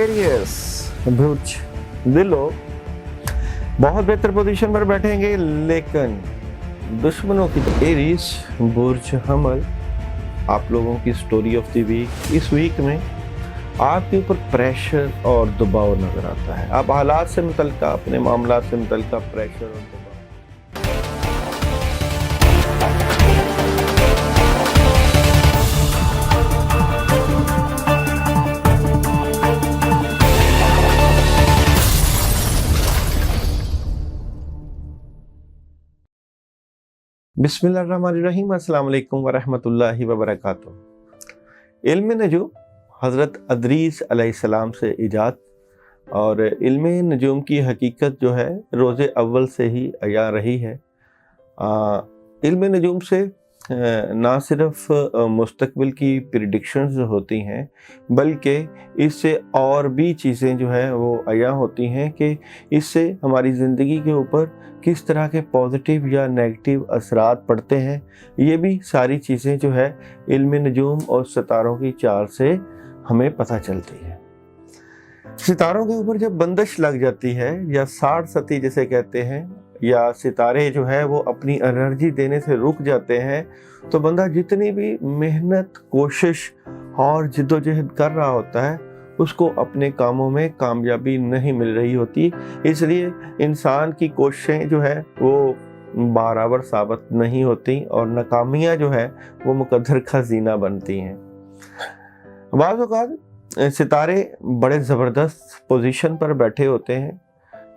Areas बुर्ज दिलो बहुत बेहतर पोजीशन पर बैठेंगे, लेकिन दुश्मनों की एरिस बुर्ज हमल आप लोगों की स्टोरी ऑफ द वीक। इस वीक में आपके ऊपर प्रेशर और दबाव नजर आता है। आप हालात से मुतल्लिका, अपने मामला से मुतल्लिका प्रेशर और दबाव। बिस्मिल्लाहिर्रहमानिर्रहीम, अस्सलाम वालेकुम वरहमतुल्लाहि वबरकातुहू। इल्म नजूम हज़रत अदरीस अलैहिस्सलाम से इजाद और इल्म नजूम की हकीकत जो है रोज़े अव्वल से ही आया रही है। इल्म नजूम से ना सिर्फ मुस्तकबिल की प्रिडिक्शंस होती हैं, बल्कि इससे और भी चीज़ें जो है वो आया होती हैं कि इससे हमारी ज़िंदगी के ऊपर किस तरह के पॉजिटिव या नेगेटिव असरात पड़ते हैं। ये भी सारी चीज़ें जो है इल्म नजूम और सितारों की चाल से हमें पता चलती है। सितारों के ऊपर जब बंदिश लग जाती है या साठ सती जिसे कहते हैं, या सितारे जो है वो अपनी एनर्जी देने से रुक जाते हैं, तो बंदा जितनी भी मेहनत, कोशिश और जिद्दोजहद कर रहा होता है उसको अपने कामों में कामयाबी नहीं मिल रही होती। इसलिए इंसान की कोशिशें जो है वो बराबर साबित नहीं होती और नाकामियाँ जो है वो मुकद्दर का ज़ीना बनती हैं। बाज़ औक़ात सितारे बड़े ज़बरदस्त पोजीशन पर बैठे होते हैं।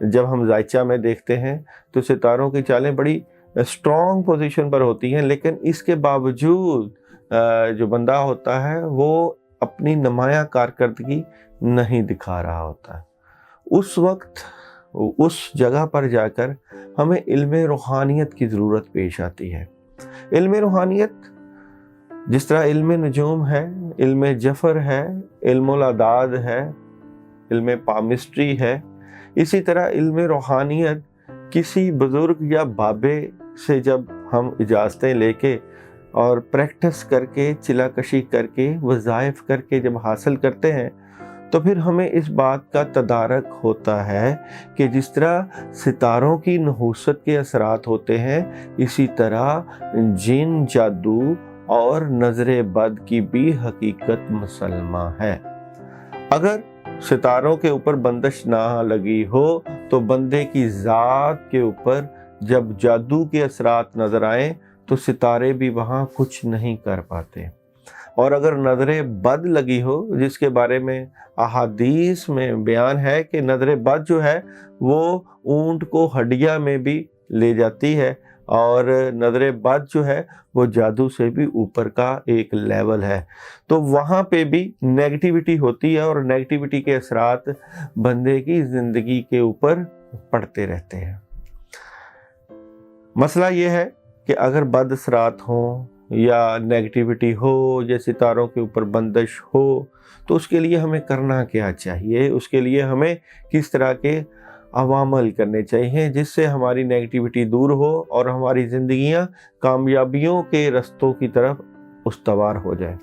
जब हम जायचा में देखते हैं तो सितारों की चालें बड़ी स्ट्रॉन्ग पोजीशन पर होती हैं, लेकिन इसके बावजूद जो बंदा होता है वो अपनी नुमायाँ कारकर्दगी नहीं दिखा रहा होता है। उस वक्त उस जगह पर जाकर हमें इल्म रूहानियत की ज़रूरत पेश आती है। इल्म रूहानियत जिस तरह इल्म नजूम है, इल्म जफ़र है, इल्मुल अदाद है, इल्म पामिस्ट्री है, इसी तरह इल्म रूहानियत किसी बुज़ुर्ग या बाबे से जब हम इजाज़तें लेके और प्रैक्टिस करके, चिलाकशी करके, वज़ाइफ करके जब हासिल करते हैं, तो फिर हमें इस बात का तदारक होता है कि जिस तरह सितारों की नहूसत के असरात होते हैं, इसी तरह जिन, जादू और नज़र बद की भी हकीकत मुसलमा है। अगर सितारों के ऊपर बंदिश ना लगी हो तो बंदे की ज़ात के ऊपर जब जादू के असरात नज़र आए तो सितारे भी वहाँ कुछ नहीं कर पाते। और अगर नज़र बद लगी हो, जिसके बारे में अहादीस में बयान है कि नज़र बद जो है वो ऊंट को हड्डियाँ में भी ले जाती है, और नज़र बद जो है वो जादू से भी ऊपर का एक लेवल है, तो वहाँ पे भी नेगेटिविटी होती है और नेगेटिविटी के असरात बंदे की ज़िंदगी के ऊपर पड़ते रहते हैं। मसला ये है कि अगर बद असरात हों या नेगेटिविटी हो या सितारों के ऊपर बंदिश हो, तो उसके लिए हमें करना क्या चाहिए, उसके लिए हमें किस तरह के अवामल करने चाहिए जिससे हमारी नेगेटिविटी दूर हो और हमारी ज़िंदगियां कामयाबियों के रस्तों की तरफ उस्तवार हो जाए।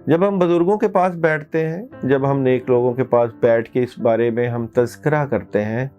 जब हम बुज़ुर्गों के पास बैठते हैं, जब हम नेक लोगों के पास बैठ के इस बारे में हम तज़किरा करते हैं,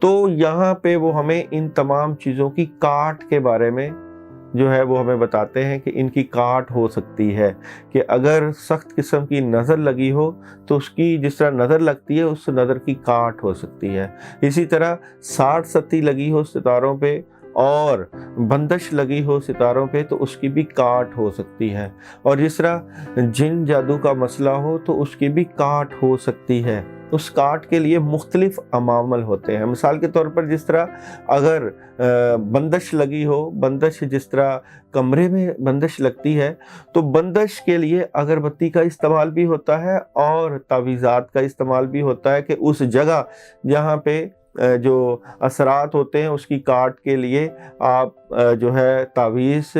तो यहाँ पे वो हमें इन तमाम चीज़ों की काट के बारे में जो है वो हमें बताते हैं कि इनकी काट हो सकती है, कि अगर सख्त किस्म की नज़र लगी हो तो उसकी जिस तरह नज़र लगती है उस नज़र की काट हो सकती है। इसी तरह साठ सती लगी हो सितारों पे और बंदिश लगी हो सितारों पे तो उसकी भी काट हो सकती है। और जिस तरह जिन जादू का मसला हो तो उसकी भी काट हो सकती है। उस काट के लिए मुख्तलिफ अमामल होते हैं। मिसाल के तौर पर जिस तरह अगर बंदिश लगी हो, बंदिश जिस तरह कमरे में बंदिश लगती है, तो बंदिश के लिए अगरबत्ती का इस्तेमाल भी होता है और तावीज़ात का इस्तेमाल भी होता है कि उस जगह जहाँ पे जो असरात होते हैं उसकी काट के लिए आप जो है तावीज़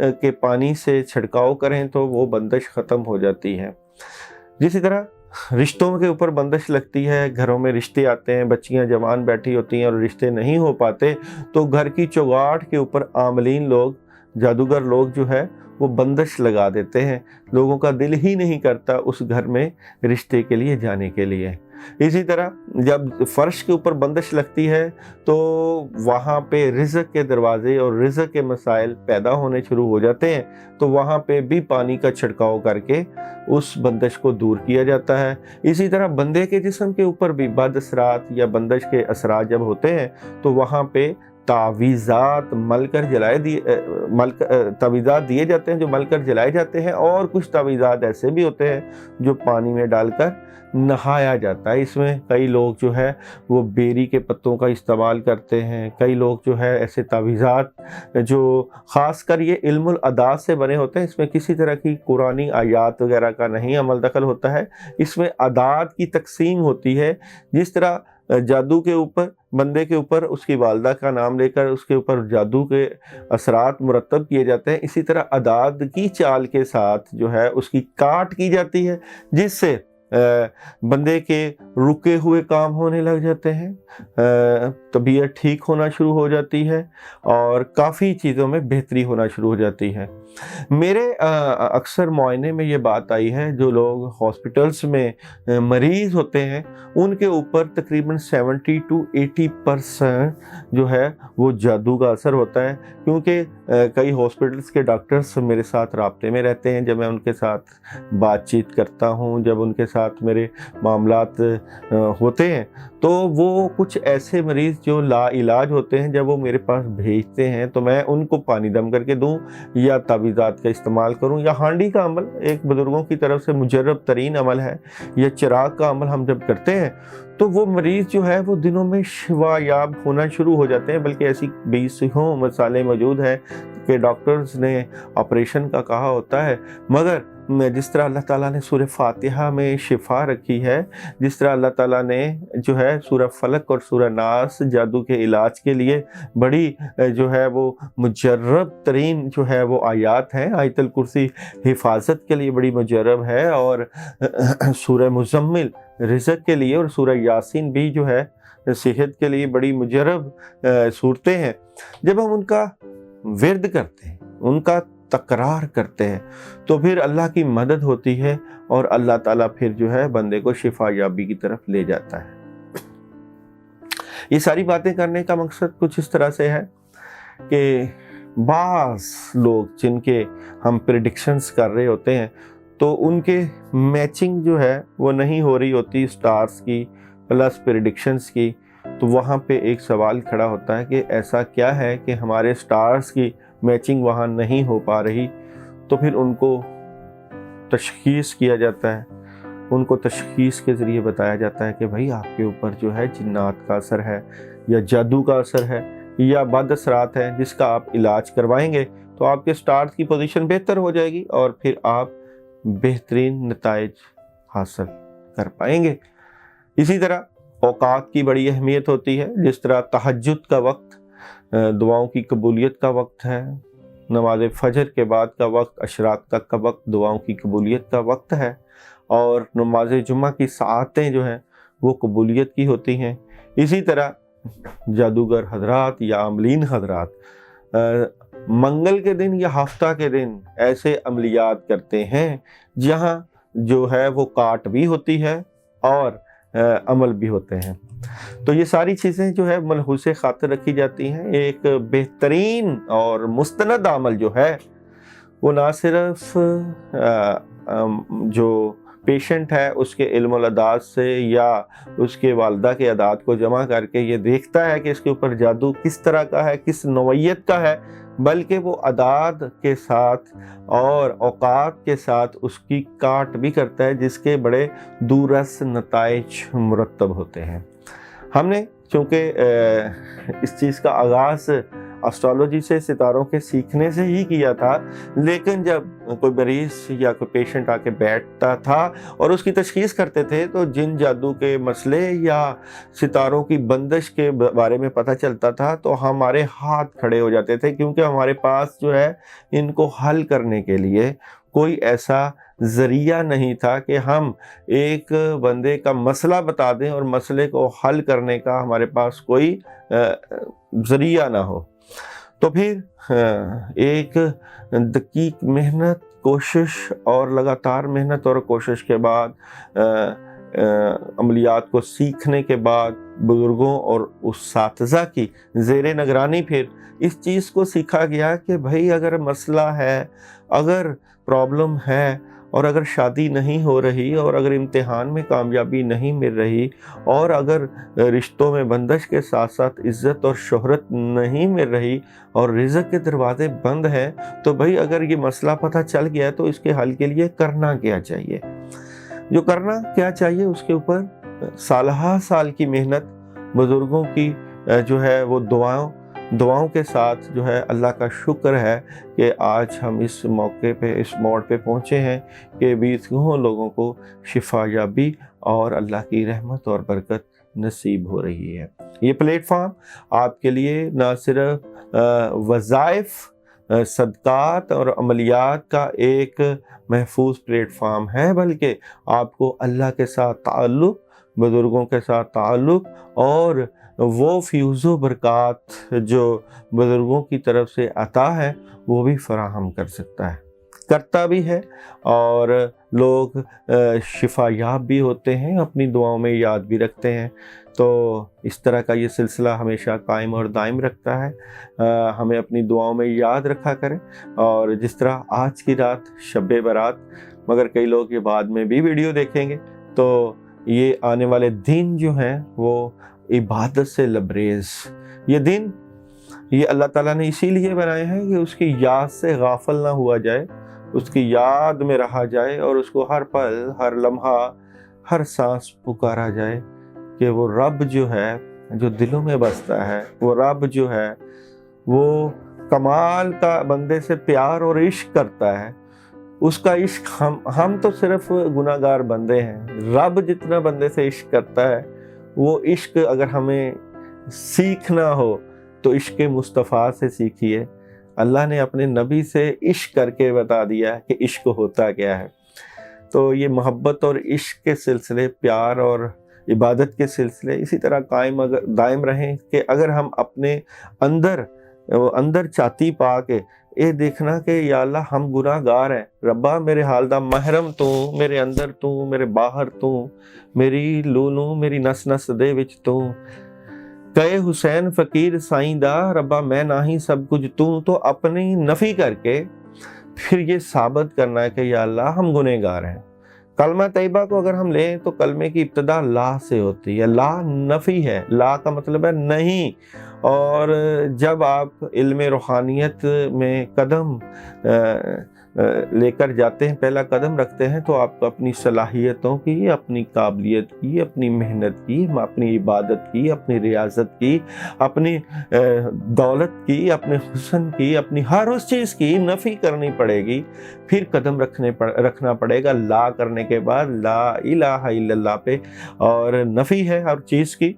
के पानी से छिड़काव करें तो वो बंदिश ख़त्म हो जाती है। जिसी तरह रिश्तों के ऊपर बंदिश लगती है, घरों में रिश्ते आते हैं, बच्चियां जवान बैठी होती हैं और रिश्ते नहीं हो पाते, तो घर की चौगाट के ऊपर आमलीन लोग जादूगर लोग जो है वो बंदिश लगा देते हैं, लोगों का दिल ही नहीं करता उस घर में रिश्ते के लिए जाने के लिए। इसी तरह जब फर्श के ऊपर बंदिश लगती है तो वहाँ पे रिज़्क के दरवाजे और रिज़्क के मसाइल पैदा होने शुरू हो जाते हैं, तो वहाँ पे भी पानी का छिड़काव करके उस बंदिश को दूर किया जाता है। इसी तरह बंदे के जिस्म के ऊपर भी बद असरात या बंदिश के असरात जब होते हैं तो वहाँ पे तावीज़ात तावीज़ात दिए जाते हैं जो मलकर जलाए जाते हैं, और कुछ तावीज़ात ऐसे भी होते हैं जो पानी में डालकर नहाया जाता है। इसमें कई लोग जो है वो बेरी के पत्तों का इस्तेमाल करते हैं, कई लोग जो है ऐसे तावीज़ात जो ख़ासकर ये इल्मुल अदात से बने होते हैं, इसमें किसी तरह की कुरानी आयात वगैरह का नहीं अमल दखल होता है, इसमें अदात की तकसीम होती है। जिस तरह जादू के ऊपर बंदे के ऊपर उसकी वालदा का नाम लेकर उसके ऊपर जादू के असरात मुरतब किए जाते हैं, इसी तरह अदाद की चाल के साथ जो है उसकी काट की जाती है, जिससे बंदे के रुके हुए काम होने लग जाते हैं, तबीयत ठीक होना शुरू हो जाती है और काफ़ी चीज़ों में बेहतरी होना शुरू हो जाती है। मेरे अक्सर मुआयने में ये बात आई है, जो लोग हॉस्पिटल्स में मरीज़ होते हैं उनके ऊपर तकरीबन 70 to 80% जो है वो जादू का असर होता है, क्योंकि कई हॉस्पिटल्स के डॉक्टर्स मेरे साथ राब्ते में रहते हैं। जब मैं उनके साथ बातचीत करता हूँ, जब उनके साथ मेरे मामलात होते हैं, तो वो कुछ ऐसे मरीज़ जो लाइलाज होते हैं, जब वो मेरे पास भेजते हैं तो मैं उनको पानी दम करके दूं या तावीज़ात का इस्तेमाल करूं, या हांडी का अमल एक बुज़ुर्गों की तरफ से मुजर्रब तरीन अमल है, या चिराग का अमल हम जब करते हैं तो वो मरीज़ जो है वो दिनों में शिफायाब होना शुरू हो जाते हैं। बल्कि ऐसी 20 मसाले मौजूद हैं कि डॉक्टर्स ने ऑपरेशन का कहा होता है, मगर जिस तरह अल्लाह ताला ने सूरह फातिहा में शिफा रखी है, जिस तरह अल्लाह ताला ने जो है सूरह फलक और सूरह नास जादू के इलाज के लिए बड़ी जो है वो मुजर्रब तरीन जो है वो आयात हैं। आयतुल कुर्सी हिफाजत के लिए बड़ी मुजर्रब है, और सूरह मुज़म्मिल रिज़्क के लिए, और सूरह यासीन भी जो है सेहत के लिए बड़ी मुजर्रब सूरतें हैं। जब हम उनका विर्द करते हैं, उनका तकरार करते हैं, तो फिर अल्लाह की मदद होती है और अल्लाह ताला फिर जो है बंदे को शिफा याबी की तरफ ले जाता है। ये सारी बातें करने का मकसद कुछ इस तरह से है कि बाज़ लोग जिनके हम प्रेडिक्शंस कर रहे होते हैं, तो उनके मैचिंग जो है वो नहीं हो रही होती स्टार्स की प्लस प्रेडिक्शंस की, तो वहाँ पे एक सवाल खड़ा होता है कि ऐसा क्या है कि हमारे स्टार्स की मैचिंग वहाँ नहीं हो पा रही। तो फिर उनको तशख़ीस किया जाता है, उनको तशख़ीस के ज़रिए बताया जाता है कि भाई आपके ऊपर जो है जिन्नात का असर है, या जादू का असर है, या बद असरात है, जिसका आप इलाज करवाएंगे तो आपके स्टार्स की पोजीशन बेहतर हो जाएगी और फिर आप बेहतरीन नताइज हासिल कर पाएंगे। इसी तरह औकात की बड़ी अहमियत होती है। जिस तरह तहज्जुद का वक्त दुआओं की कबूलियत का वक्त है, नमाज फजर के बाद का वक्त अशराक तक का वक्त दुआओं की कबूलियत का वक्त है, और नमाज जुम्मा की सातें जो हैं वो कबूलियत की होती हैं। इसी तरह जादूगर हजरात या अमलीन हजरात मंगल के दिन या हफ्ता के दिन ऐसे अमलियात करते हैं जहाँ जो है वो काट भी होती है और अमल भी होते हैं। तो ये सारी चीज़ें जो है मलहूस खातिर रखी जाती हैं। एक बेहतरीन और मुस्तनद अमल जो है वो ना सिर्फ जो पेशेंट है उसके इल्मुल अदात से या उसके वालदा के अदात को जमा करके ये देखता है कि इसके ऊपर जादू किस तरह का है, किस नौइयत का है, बल्कि वो अदाद के साथ और औकात के साथ उसकी काट भी करता है, जिसके बड़े दूरस नताइज मुरतब होते हैं। हमने चूँकि इस चीज़ का आगाज़ एस्ट्रोलॉजी से, सितारों के सीखने से ही किया था, लेकिन जब कोई मरीज़ या कोई पेशेंट आके बैठता था और उसकी तशख़ीस करते थे, तो जिन जादू के मसले या सितारों की बंदिश के बारे में पता चलता था तो हमारे हाथ खड़े हो जाते थे, क्योंकि हमारे पास जो है इनको हल करने के लिए कोई ऐसा ज़रिया नहीं था कि हम एक बंदे का मसला बता दें और मसले को हल करने का हमारे पास कोई ज़रिया ना हो। تو پھر ایک دقیق محنت، کوشش اور لگاتار محنت اور کوشش کے بعد عملیات کو سیکھنے کے بعد بزرگوں اور اساتذہ کی زیر نگرانی پھر اس چیز کو سیکھا گیا کہ بھائی اگر مسئلہ ہے، اگر پرابلم ہے، اور اگر شادی نہیں ہو رہی، اور اگر امتحان میں کامیابی نہیں مل رہی، اور اگر رشتوں میں بندش کے ساتھ ساتھ عزت اور شہرت نہیں مل رہی، اور رزق کے دروازے بند ہیں، تو بھائی اگر یہ مسئلہ پتہ چل گیا تو اس کے حل کے لیے کرنا کیا چاہیے؟ جو کرنا کیا چاہیے اس کے اوپر سالہ سال کی محنت، بزرگوں کی جو ہے وہ دعاؤں کے ساتھ جو ہے اللہ کا شکر ہے کہ آج ہم اس موقع پہ، اس موڑ پہ پہنچے ہیں کہ 20 لوگوں کو شفا یابی اور اللہ کی رحمت اور برکت نصیب ہو رہی ہے۔ یہ پلیٹ فارم آپ کے لیے نہ صرف وظائف، صدقات اور عملیات کا ایک محفوظ پلیٹ فارم ہے، بلکہ آپ کو اللہ کے ساتھ تعلق، بزرگوں کے ساتھ تعلق اور وہ فیوز و برکات جو بزرگوں کی طرف سے عطا ہے وہ بھی فراہم کر سکتا ہے، کرتا بھی ہے، اور لوگ شفا یاب بھی ہوتے ہیں، اپنی دعاؤں میں یاد بھی رکھتے ہیں۔ تو اس طرح کا یہ سلسلہ ہمیشہ قائم اور دائم رکھتا ہے، ہمیں اپنی دعاؤں میں یاد رکھا کریں۔ اور جس طرح آج کی رات شب برات، مگر کئی لوگ یہ بعد میں بھی ویڈیو دیکھیں گے، تو یہ آنے والے دن جو ہیں وہ عبادت سے لبریز، یہ دن یہ اللہ تعالیٰ نے اسی لیے بنائے ہیں کہ اس کی یاد سے غافل نہ ہوا جائے، اس کی یاد میں رہا جائے، اور اس کو ہر پل، ہر لمحہ، ہر سانس پکارا جائے کہ وہ رب جو ہے، جو دلوں میں بستا ہے، وہ رب جو ہے وہ کمال کا بندے سے پیار اور عشق کرتا ہے۔ اس کا عشق ہم تو صرف گناہ گار بندے ہیں، رب جتنا بندے سے عشق کرتا ہے، وہ عشق اگر ہمیں سیکھنا ہو تو عشق مصطفیٰ سے سیکھیے۔ اللہ نے اپنے نبی سے عشق کر کے بتا دیا کہ عشق ہوتا کیا ہے۔ تو یہ محبت اور عشق کے سلسلے، پیار اور عبادت کے سلسلے اسی طرح قائم دائم رہیں کہ اگر ہم اپنے اندر چاہتی پا کے یہ دیکھنا کہ یا اللہ ہم گناہ گار ہیں، ربا میرے حال دا محرم تو، میرے اندر تو، میرے باہر تو، میری لولو میری نس نس دے وچ تو، کہے حسین فقیر سائیں دا، ربا میں نہ ہی سب کچھ تو اپنی نفی کر کے پھر یہ ثابت کرنا ہے کہ یا اللہ ہم گنہگار ہیں۔ کلمہ طیبہ کو اگر ہم لیں تو کلمے کی ابتدا لا سے ہوتی ہے، لا نفی ہے، لا کا مطلب ہے نہیں۔ اور جب آپ علم روحانیت میں قدم لے کر جاتے ہیں، پہلا قدم رکھتے ہیں، تو آپ کو اپنی صلاحیتوں کی، اپنی قابلیت کی، اپنی محنت کی، اپنی عبادت کی، اپنی ریاضت کی، اپنی دولت کی، اپنے حسن کی، اپنی ہر اس چیز کی نفی کرنی پڑے گی۔ پھر قدم رکھنا پڑے گا لا کرنے کے بعد، لا الہ الا اللہ پہ، اور نفی ہے ہر چیز کی۔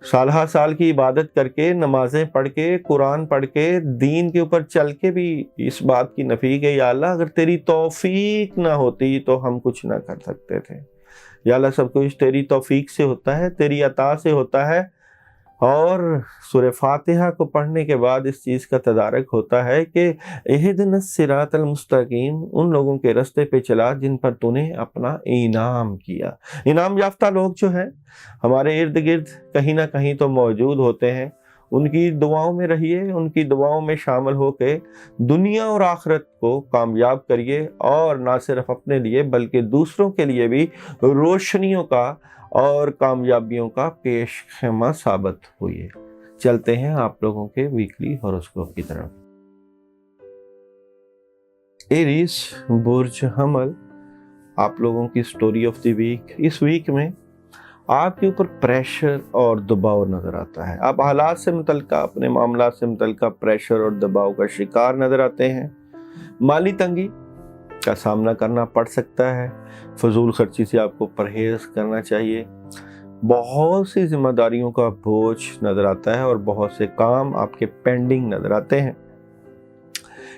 سالہ سال کی عبادت کر کے، نمازیں پڑھ کے، قرآن پڑھ کے، دین کے اوپر چل کے بھی اس بات کی نفی کہ یا اللہ اگر تیری توفیق نہ ہوتی تو ہم کچھ نہ کر سکتے تھے۔ یا اللہ سب کچھ تیری توفیق سے ہوتا ہے، تیری عطا سے ہوتا ہے۔ اور سورہ فاتحہ کو پڑھنے کے بعد اس چیز کا تدارک ہوتا ہے کہ اہدنا الصراط المستقیم، ان لوگوں کے رستے پہ چلا جن پر تو نے اپنا انعام کیا۔ انعام یافتہ لوگ جو ہیں ہمارے ارد گرد کہیں نہ کہیں تو موجود ہوتے ہیں، ان کی دعاؤں میں رہیے، ان کی دعاؤں میں شامل ہو کے دنیا اور آخرت کو کامیاب کریے، اور نہ صرف اپنے لیے بلکہ دوسروں کے لیے بھی روشنیوں کا اور کامیابیوں کا پیش خیمہ ثابت ہوئیے۔ چلتے ہیں آپ لوگوں کے ویکلی ہوروسکوپ کی طرف۔ ایریس، برج حمل، آپ لوگوں کی سٹوری آف دی ویک۔ اس ویک میں آپ کے اوپر پریشر اور دباؤ نظر آتا ہے، آپ حالات سے متعلقہ، اپنے معاملات سے متعلقہ پریشر اور دباؤ کا شکار نظر آتے ہیں۔ مالی تنگی کا سامنا کرنا پڑ سکتا ہے، فضول خرچی سے آپ کو پرہیز کرنا چاہیے۔ بہت سی ذمہ داریوں کا بوجھ نظر آتا ہے اور بہت سے کام آپ کے پینڈنگ نظر آتے ہیں۔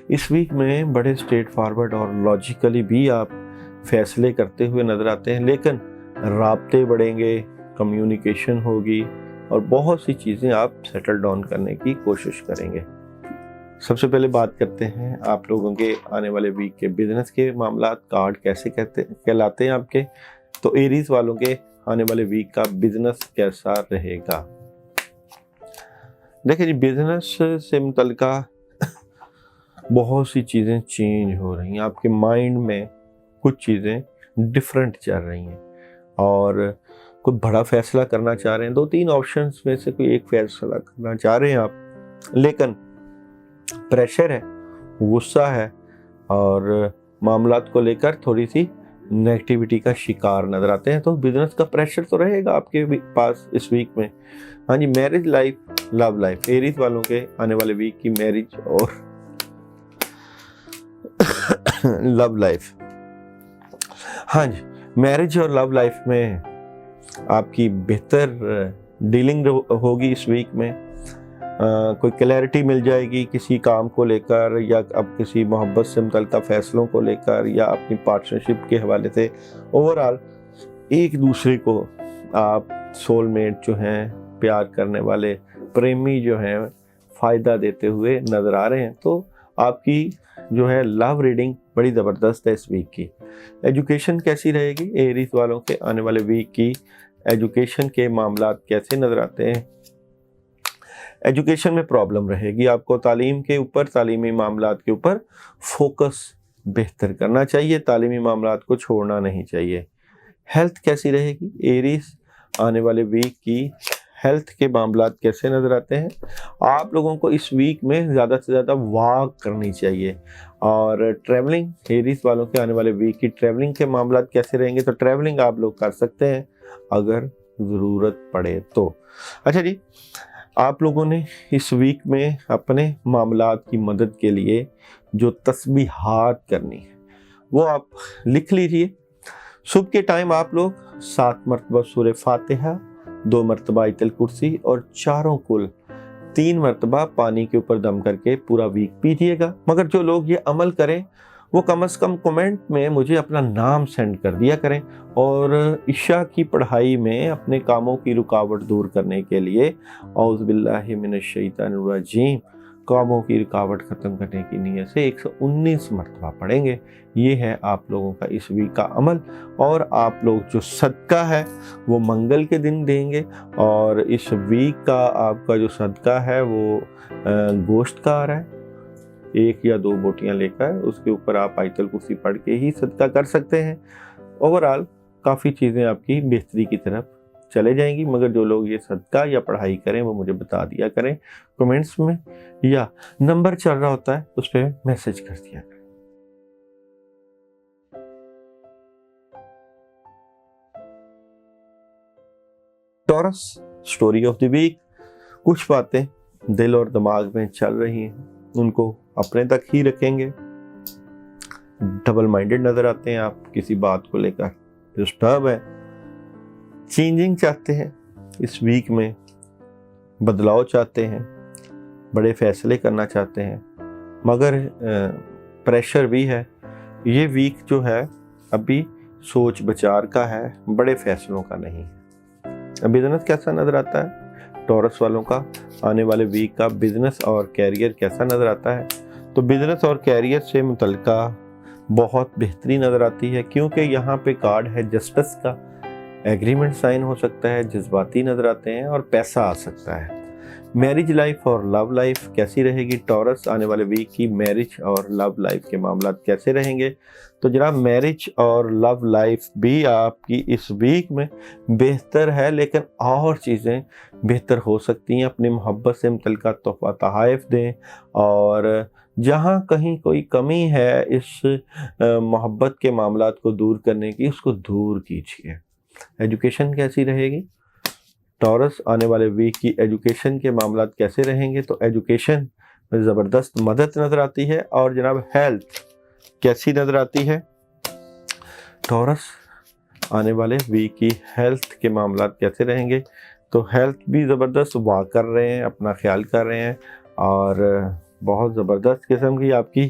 اس ویک میں بڑے اسٹریٹ فارورڈ اور لاجیکلی بھی آپ فیصلے کرتے ہوئے نظر آتے ہیں، لیکن رابطے بڑھیں گے، کمیونیکیشن ہوگی، اور بہت سی چیزیں آپ سیٹل ڈاؤن کرنے کی کوشش کریں گے۔ سب سے پہلے بات کرتے ہیں آپ لوگوں کے آنے والے ویک کے بزنس کے معاملات، کارڈ کیسے کہلاتے ہیں آپ کے. تو ایریز والوں کے آنے والے ویک کا بزنس کیسا رہے گا. دیکھیں جی، بزنس سے متعلقہ بہت سی چیزیں چینج ہو رہی ہیں. آپ کے مائنڈ میں کچھ چیزیں ڈفرینٹ چل رہی ہیں اور کوئی بڑا فیصلہ کرنا چاہ رہے ہیں. 2-3 آپشنز میں سے کوئی ایک فیصلہ کرنا چاہ رہے ہیں آپ، لیکن پریشر ہے، غصہ ہے اور معاملات کو لے کر تھوڑی سی نیگیٹیوٹی کا شکار نظر آتے ہیں. تو بزنس کا پریشر تو رہے گا آپ کے پاس اس ویک میں. ہاں جی، میرج لائف، لو لائف، ایریز والوں کے آنے والے ویک کی میرج اور لو لائف. ہاں جی، میرج اور لو لائف میں آپ کی بہتر ڈیلنگ ہوگی اس ویک میں. کوئی کلیئرٹی مل جائے گی کسی کام کو لے کر، یا اب کسی محبت سے متعلقہ فیصلوں کو لے کر، یا اپنی پارٹنرشپ کے حوالے سے. اوورآل ایک دوسرے کو آپ سول میٹ جو ہیں، پیار کرنے والے پریمی جو ہیں، فائدہ دیتے ہوئے نظر آ رہے ہیں. تو آپ کی جو ہے لو ریڈنگ بڑی زبردست ہے اس ویک کی. ایجوکیشن کیسی رہے گی؟ ایریز والوں کے آنے والے ویک کی ایجوکیشن کے معاملات کیسے نظر آتے ہیں؟ ایجوکیشن میں پرابلم رہے گی. آپ کو تعلیم کے اوپر، تعلیمی معاملات کے اوپر فوکس بہتر کرنا چاہیے، تعلیمی معاملات کو چھوڑنا نہیں چاہیے. ہیلتھ کیسی رہے گی؟ ایریز آنے والے ویک کی ہیلتھ کے معاملات کیسے نظر آتے ہیں؟ آپ لوگوں کو اس ویک میں زیادہ سے زیادہ واک کرنی چاہیے. اور ٹریولنگ، ایریز والوں کے آنے والے ویک کی ٹریولنگ کے معاملات کیسے رہیں گے؟ تو ٹریولنگ آپ لوگ کر سکتے ہیں اگر ضرورت پڑے تو. اچھا جی، آپ لوگوں نے اس ویک میں اپنے معاملات کی مدد کے لیے جو تسبیحات کرنی ہے وہ آپ لکھ لیجئے. صبح کے ٹائم آپ لوگ 7 مرتبہ سورہ فاتحہ، 2 مرتبہ آیت الکرسی اور چاروں کل 3 مرتبہ پانی کے اوپر دم کر کے پورا ویک پیجیے گا. مگر جو لوگ یہ عمل کریں وہ کم از کم کومنٹ میں مجھے اپنا نام سینڈ کر دیا کریں. اور عشاء کی پڑھائی میں اپنے کاموں کی رکاوٹ دور کرنے کے لیے اعوذ باللہ من الشیطان الرجیم، کاموں کی رکاوٹ ختم کرنے کی نیت سے 119 مرتبہ پڑھیں گے. یہ ہے آپ لوگوں کا اس ویک کا عمل. اور آپ لوگ جو صدقہ ہے وہ منگل کے دن دیں گے. اور اس ویک کا آپ کا جو صدقہ ہے وہ گوشت کا آ رہا ہے. 1 یا 2 بوٹیاں لے کر اس کے اوپر آپ آیت الکرسی پڑھ کے ہی صدقہ کر سکتے ہیں. اوورآل کافی چیزیں آپ کی بہتری کی طرف چلے جائیں گی. مگر جو لوگ یہ صدقہ یا پڑھائی کریں وہ مجھے بتا دیا کریں کمنٹس میں، یا نمبر چل رہا ہوتا ہے اس پہ میسج کر دیا کریں. Taurus, story of the week. کچھ باتیں دل اور دماغ میں چل رہی ہیں، ان کو اپنے تک ہی رکھیں گے. ڈبل مائنڈڈ نظر آتے ہیں آپ کسی بات کو لے کر، ڈسٹرب ہے. چینجنگ چاہتے ہیں اس ویک میں، بدلاؤ چاہتے ہیں، بڑے فیصلے کرنا چاہتے ہیں، مگر پریشر بھی ہے. یہ ویک جو ہے ابھی سوچ بچار کا ہے، بڑے فیصلوں کا نہیں ہے. بزنس کیسا نظر آتا ہے ٹورس والوں کا؟ آنے والے ویک کا بزنس اور کیریئر کیسا نظر آتا ہے؟ تو بزنس اور کیریئر سے متعلقہ بہت بہتری نظر آتی ہے، کیونکہ یہاں پہ کارڈ ہے جسٹس کا. ایگریمنٹ سائن ہو سکتا ہے، جذباتی نظر آتے ہیں اور پیسہ آ سکتا ہے. میرج لائف اور لو لائف کیسی رہے گی ٹورس؟ آنے والے ویک کی میرج اور لو لائف کے معاملات کیسے رہیں گے؟ تو جناب، میرج اور لو لائف بھی آپ کی اس ویک میں بہتر ہے، لیکن اور چیزیں بہتر ہو سکتی ہیں. اپنی محبت سے متعلقہ تحفہ تحائف دیں، اور جہاں کہیں کوئی کمی ہے اس محبت کے معاملات کو دور کرنے کی، اس کو دور کیجیے. ایجوکیشن کیسی رہے گی ٹورس؟ آنے والے ویک کی ایجوکیشن کے معاملات کیسے رہیں گے؟ تو ایجوکیشن میں زبردست مدد نظر آتی ہے. اور جناب، ہیلتھ کیسی نظر آتی ہے ٹورس؟ آنے والے ویک کی ہیلتھ کے معاملات کیسے رہیں گے؟ تو ہیلتھ بھی زبردست، واک کر رہے ہیں، اپنا خیال کر رہے ہیں، اور بہت زبردست قسم کی آپ کی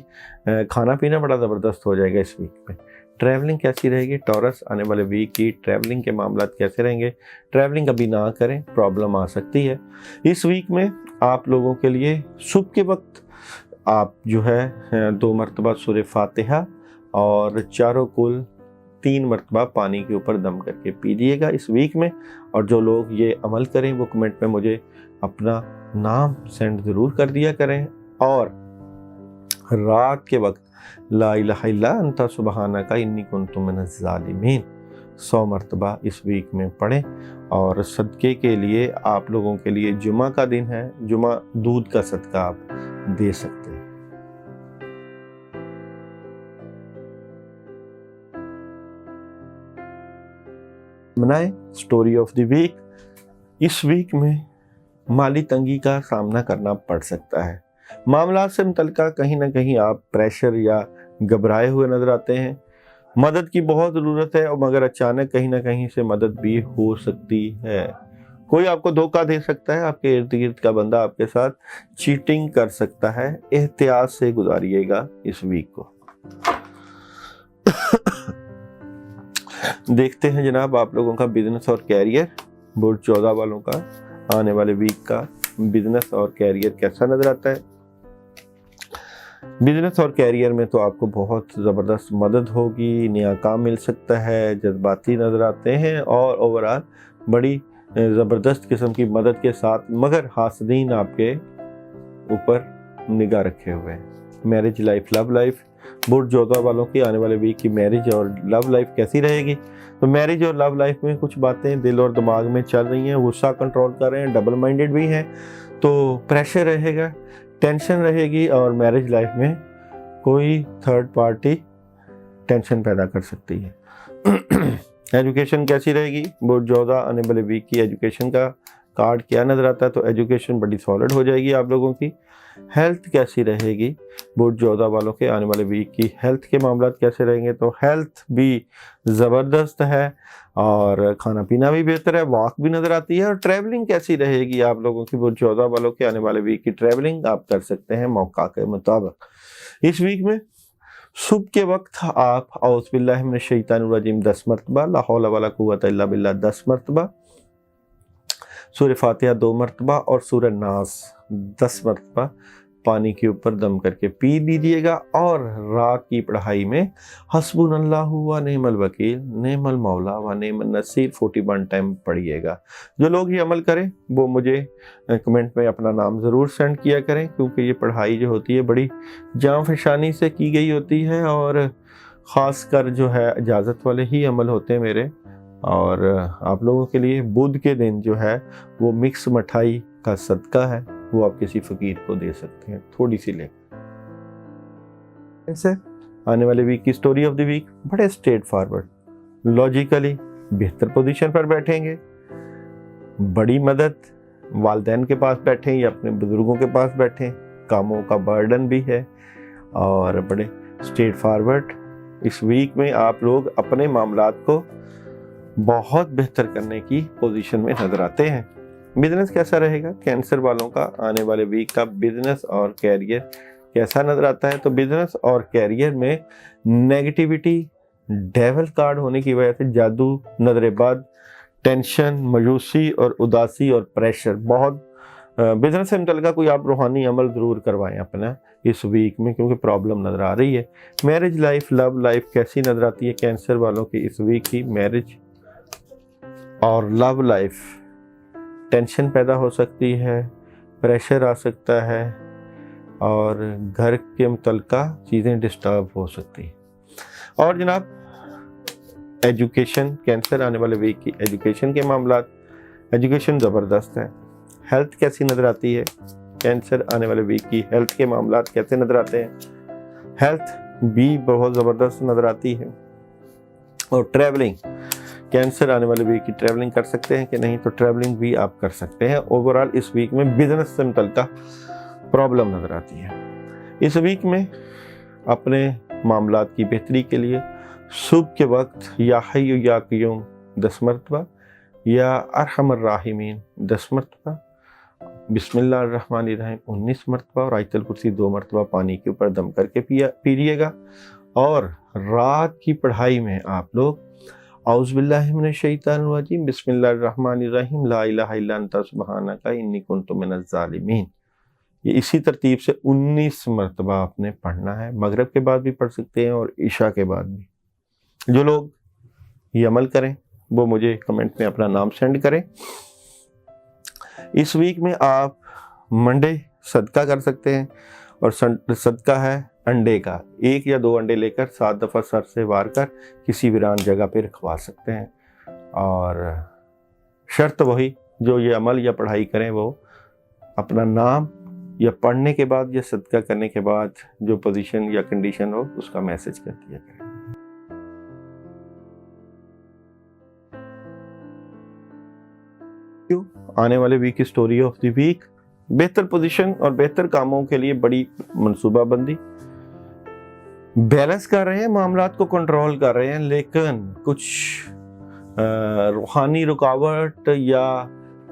کھانا پینا بڑا زبردست ہو جائے گا اس ویک میں. ٹریولنگ کیسی رہے گی ٹورس؟ آنے والے ویک کی ٹریولنگ کے معاملات کیسے رہیں گے؟ ٹریولنگ ابھی نہ کریں، پرابلم آ سکتی ہے. اس ویک میں آپ لوگوں کے لیے صبح کے وقت آپ جو ہے 2 مرتبہ سورہ فاتحہ اور چاروں کل 3 مرتبہ پانی کے اوپر دم کر کے پیجیے گا اس ویک میں. اور جو لوگ یہ عمل کریں وہ کمنٹ میں مجھے اپنا نام سینڈ ضرور کر دیا کریں. اور رات کے وقت لا الہ الا انت سبحانک انی کنت من الظالمین 100 مرتبہ اس ویک میں پڑھیں. اور صدقے کے لیے آپ لوگوں کے لیے جمعہ کا دن ہے, جمعہ دودھ کا صدقہ آپ دے سکتے ہیں. بنائیں سٹوری آف دی ویک. اس ویک میں مالی تنگی کا سامنا کرنا پڑ سکتا ہے. معاملات سے متعلقہ کہیں نہ کہیں آپ پریشر یا گھبرائے ہوئے نظر آتے ہیں. مدد کی بہت ضرورت ہے, اور مگر اچانک کہیں نہ کہیں سے مدد بھی ہو سکتی ہے. کوئی آپ کو دھوکہ دے سکتا ہے, آپ کے ارد گرد کا بندہ آپ کے ساتھ چیٹنگ کر سکتا ہے. احتیاط سے گزاریے گا اس ویک کو. دیکھتے ہیں جناب آپ لوگوں کا بزنس اور کیریئر. برج 14 والوں کا آنے والے ویک کا بزنس اور کیریئر کیسا نظر آتا ہے. بزنس اور کیریئر میں تو آپ کو بہت زبردست مدد ہوگی, نیا کام مل سکتا ہے, جذباتی نظر آتے ہیں, اور اوورآل بڑی زبردست قسم کی مدد کے ساتھ, مگر حاسدین آپ کے اوپر نگاہ رکھے ہوئے ہیں. میرج لائف, لو لائف, برج 14 والوں کی آنے والے ویک کی میرج اور لو لائف کیسی رہے گی. تو میرج اور لو لائف میں کچھ باتیں دل اور دماغ میں چل رہی ہیں, غصہ کنٹرول کر رہے ہیں, ڈبل مائنڈڈ بھی ہیں, تو پریشر رہے گا, ٹینشن رہے گی. اور میرج لائف میں کوئی تھرڈ پارٹی ٹینشن پیدا کر سکتی ہے. ایجوکیشن کیسی رہے گی. برج 14 آنے والے ویک کی ایجوکیشن کا کارڈ کیا نظر آتا ہے, تو ایجوکیشن بڑی سالڈ ہو جائے گی آپ لوگوں کی. ہیلتھ کیسی رہے گی. برج 14 والوں کے آنے والے ویک کی ہیلتھ کے معاملات کیسے رہیں گے. تو ہیلتھ بھی زبردست ہے, اور کھانا پینا بھی بہتر ہے, واک بھی نظر آتی ہے. اور ٹریولنگ کیسی رہے گی آپ لوگوں کی. برج 14 والوں کے آنے والے ویک کی ٹریولنگ آپ کر سکتے ہیں موقع کے مطابق. اس ویک میں صبح کے وقت آپ اعوذ باللہ من الشیطان الرجیم 10 مرتبہ, لا حول ولا قوت الا باللہ 10 مرتبہ, سورہ فاتحہ 2 مرتبہ اور سورہ ناس 10 مرتبہ پانی کے اوپر دم کر کے پی لیجیے گا. اور رات کی پڑھائی میں حسبنا اللہ و نعم الوکیل, نعم المولا و نعم النصیر 41 ٹائم پڑھیے گا. جو لوگ یہ عمل کریں وہ مجھے کمنٹ میں اپنا نام ضرور سینڈ کیا کریں, کیونکہ یہ پڑھائی جو ہوتی ہے بڑی جاں فشانی سے کی گئی ہوتی ہے, اور خاص کر جو ہے اجازت والے ہی عمل ہوتے ہیں میرے. اور آپ لوگوں کے لیے بدھ کے دن جو ہے وہ مکس مٹھائی کا صدقہ ہے, وہ آپ کسی فقیر کو دے سکتے ہیں, تھوڑی سی لے. آنے والے ویک کی سٹوری آف دی ویک بڑے اسٹریٹ فارورڈ, لاجیکلی بہتر پوزیشن پر بیٹھیں گے. بڑی مدد والدین کے پاس بیٹھیں یا اپنے بزرگوں کے پاس بیٹھیں, کاموں کا برڈن بھی ہے, اور بڑے اسٹریٹ فارورڈ. اس ویک میں آپ لوگ اپنے معاملات کو بہت بہتر کرنے کی پوزیشن میں نظر آتے ہیں. بزنس کیسا رہے گا. کینسر والوں کا آنے والے ویک کا بزنس اور کیریئر کیسا نظر آتا ہے. تو بزنس اور کیریئر میں نیگیٹیوٹی, ڈیول کارڈ ہونے کی وجہ سے جادو, نظر بد, ٹینشن, مایوسی اور اداسی اور پریشر بہت. بزنس سے متعلقہ کوئی آپ روحانی عمل ضرور کروائیں اپنا اس ویک میں, کیونکہ پرابلم نظر آ رہی ہے. میرج لائف, لو لائف کیسی نظر آتی ہے کینسر والوں کی اس ویک کی. میرج اور لو لائف ٹینشن پیدا ہو سکتی ہے, پریشر آ سکتا ہے, اور گھر کے متعلقہ چیزیں ڈسٹرب ہو سکتی ہیں. اور جناب ایجوکیشن, کینسر آنے والے ویک کی ایجوکیشن کے معاملات, ایجوکیشن زبردست ہے. ہیلتھ کیسی نظر آتی ہے. کینسر آنے والے ویک کی ہیلتھ کے معاملات کیسے نظر آتے ہیں. ہیلتھ بھی بہت زبردست نظر آتی ہے. اور ٹریولنگ, کینسر آنے والے ویک کی ٹریولنگ کر سکتے ہیں کہ نہیں, تو ٹریولنگ بھی آپ کر سکتے ہیں. اوورآل اس ویک میں بزنس سے متعلقہ پرابلم نظر آتی ہے. اس ویک میں اپنے معاملات کی بہتری کے لیے صبح کے وقت یا حی یا قیوم 10 مرتبہ, یا ارحم الراحمین 10 مرتبہ, بسم اللہ الرحمن الرحیم 19 مرتبہ, اور آیت الکرسی 2 مرتبہ پانی کے اوپر دم کر کے پیجیے گا. اور رات کی پڑھائی میں آپ لوگ اعوذ باللہ من الشیطان الرجیم بسم اللہ الرحمن الرحیم لا الہ الا انت سبحانک انی کنت من الظالمین یہ اسی ترتیب سے 19 مرتبہ آپ نے پڑھنا ہے. مغرب کے بعد بھی پڑھ سکتے ہیں اور عشاء کے بعد بھی. جو لوگ یہ عمل کریں وہ مجھے کمنٹ میں اپنا نام سینڈ کریں. اس ویک میں آپ منڈے صدقہ کر سکتے ہیں، اور صدقہ ہے انڈے کا. 1 یا 2 انڈے لے کر 7 دفعہ سر سے وار کر کسی ویران جگہ پہ رکھوا سکتے ہیں. اور شرط وہی، جو یہ عمل یا پڑھائی کریں وہ اپنا نام یا پڑھنے کے بعد یا صدقہ کرنے کے بعد جو پوزیشن یا کنڈیشن ہو اس کا میسج کر دیا کریں. آنے والے ویک کی سٹوری آف دی ویک: بہتر پوزیشن اور بہتر کاموں کے لیے بڑی منصوبہ بندی. بیلنس کر رہے ہیں، معاملات کو کنٹرول کر رہے ہیں، لیکن کچھ روحانی رکاوٹ یا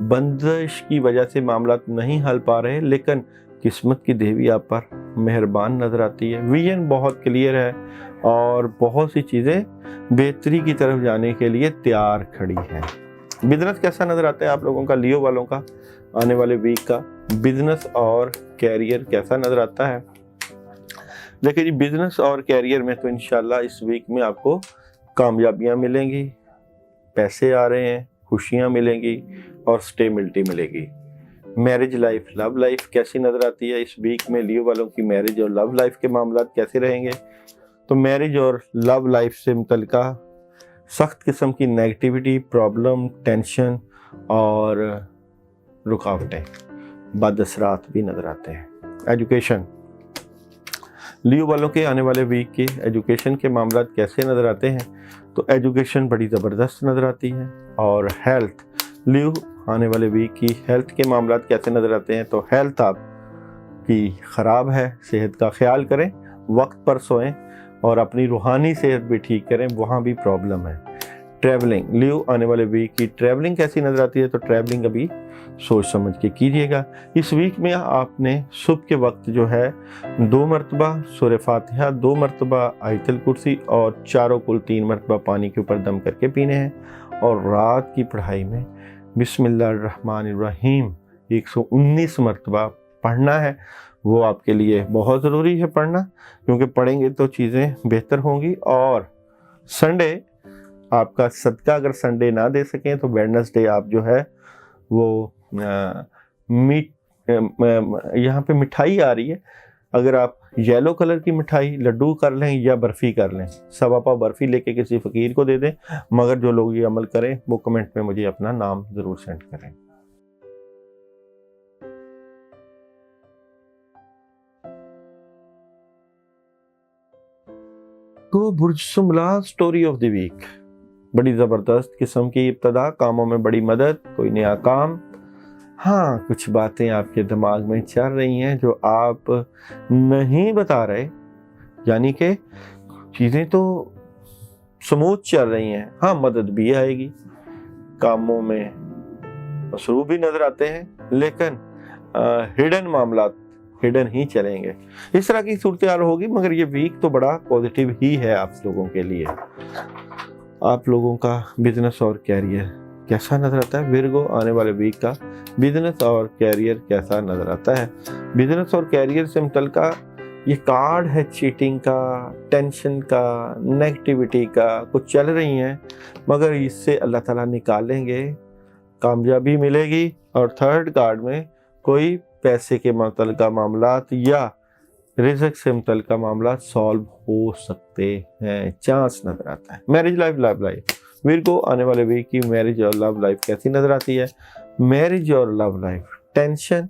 بندش کی وجہ سے معاملات نہیں حل پا رہے، لیکن قسمت کی دیوی آپ پر مہربان نظر آتی ہے. ویژن بہت کلیئر ہے اور بہت سی چیزیں بہتری کی طرف جانے کے لیے تیار کھڑی ہیں. بزنس کیسا نظر آتا ہے آپ لوگوں کا، لیو والوں کا آنے والے ویک کا بزنس اور کیریئر کیسا نظر آتا ہے؟ دیکھیں جی، بزنس اور کیریئر میں تو انشاءاللہ اس ویک میں آپ کو کامیابیاں ملیں گی، پیسے آ رہے ہیں، خوشیاں ملیں گی اور سٹیبلٹی ملے گی. میرج لائف، لو لائف کیسی نظر آتی ہے اس ویک میں؟ لیو والوں کی میرج اور لو لائف کے معاملات کیسے رہیں گے؟ تو میرج اور لو لائف سے متعلقہ سخت قسم کی نیگیٹیوٹی، پرابلم، ٹینشن اور رکاوٹیں، بد اثرات بھی نظر آتے ہیں. ایجوکیشن، لیو والوں کے آنے والے ویک کے ایجوکیشن کے معاملات کیسے نظر آتے ہیں؟ تو ایجوکیشن بڑی زبردست نظر آتی ہے. اور ہیلتھ، لیو آنے والے ویک کی ہیلتھ کے معاملات کیسے نظر آتے ہیں؟ تو ہیلتھ آپ کی خراب ہے، صحت کا خیال کریں، وقت پر سوئیں اور اپنی روحانی صحت بھی ٹھیک کریں، وہاں بھی پرابلم ہے. ٹریولنگ، لیو آنے والے ویک کی ٹریولنگ کیسی نظر آتی ہے؟ تو ٹریولنگ ابھی سوچ سمجھ کے کیجیے گا. اس ویک میں آپ نے صبح کے وقت جو ہے 2 مرتبہ سورہ فاتحہ، 2 مرتبہ آیت الکرسی اور چاروں کل 3 مرتبہ پانی کے اوپر دم کر کے پینے ہیں. اور رات کی پڑھائی میں بسم اللہ الرحمن الرحیم 119 مرتبہ پڑھنا ہے. وہ آپ کے لیے بہت ضروری ہے پڑھنا، کیونکہ پڑھیں گے تو چیزیں بہتر ہوں گی. اور سنڈے آپ کا صدقہ اگر سنڈے نہ دے سکیں تو ویڈنسڈے آپ جو ہے وہ یہاں پہ مٹھائی آ رہی ہے، اگر آپ یلو کلر کی مٹھائی لڈو کر لیں یا برفی کر لیں، 1.25 پاؤ برفی لے کے کسی فقیر کو دے دیں. مگر جو لوگ یہ عمل کریں وہ کمنٹ میں مجھے اپنا نام ضرور سینڈ کریں. تو برج سنبلہ سٹوری آف دی ویک: بڑی زبردست قسم کی ابتدا، کاموں میں بڑی مدد، کوئی نیا کام. ہاں، کچھ باتیں آپ کے دماغ میں چل رہی ہیں جو آپ نہیں بتا رہے، یعنی کہ چیزیں تو سموتھ چل رہی ہیں. ہاں، مدد بھی آئے گی، کاموں میں مصروف بھی نظر آتے ہیں، لیکن ہڈن معاملات ہڈن ہی چلیں گے. اس طرح کی صورتحال ہوگی. مگر یہ ویک تو بڑا پازیٹیو ہی ہے آپ لوگوں کے لیے. آپ لوگوں کا بزنس اور کیریئر کیسا نظر آتا ہے؟ ورگو آنے والے ویک کا بزنس اور کیریئر کیسا نظر آتا ہے؟ بزنس اور کیریئر سے متعلقہ یہ کارڈ ہے چیٹنگ کا، ٹینشن کا، نیگیٹیوٹی کا، کچھ چل رہی ہیں، مگر اس سے اللہ تعالیٰ نکالیں گے، کامیابی ملے گی. اور تھرڈ کارڈ میں کوئی پیسے کے متعلقہ معاملات یا رزق سے متعلقہ معاملات سالو ہو سکتے ہیں، چانس نظر آتا ہے. میرج لائف، لو لائف، ورگو آنے والے ویک کی میرج اور لو لائف کیسی نظر آتی ہے؟ میرج اور لو لائف: ٹینشن،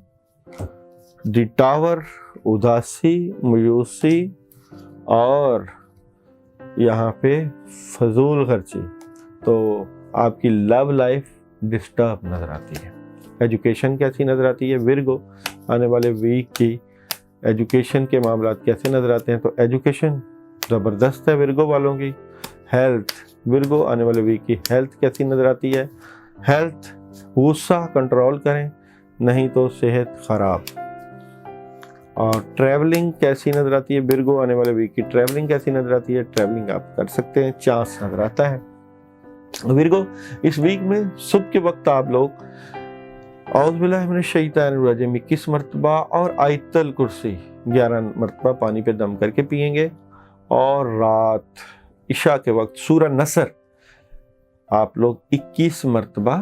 دی ٹاور، اداسی، مایوسی اور یہاں پہ فضول خرچی. تو آپ کی لو لائف ڈسٹرب نظر آتی ہے. ایجوکیشن کیسی نظر آتی ہے؟ ورگو آنے والے ویک کی ایجوکیشن کے معاملات کیسے نظر آتے ہیں؟ تو ایجوکیشن زبردست ہے ورگو والوں کی. ہیلتھ، ورگو آنے والے ویک کی ہیلتھ کیسی نظر آتی ہے؟ ہیلتھ، غصہ کنٹرول کریں نہیں تو صحت خراب. اور ٹریولنگ کیسی نظر آتی ہے؟ ورگو آنے والے ویک کی ٹریولنگ کیسی نظر آتی ہے؟ ٹریولنگ آپ کر سکتے ہیں، چانس نظر آتا ہے. ورگو اس ویک میں صبح کے وقت آپ لوگ औज़ बिल्लाहि मिनश शैतानिर रजीम 21 मरतबा और आयतल कुर्सी 11 मरतबा पानी पे दम करके पिएंगे। और रात इशा के वक्त सूरह नसर आप लोग 21 मरतबा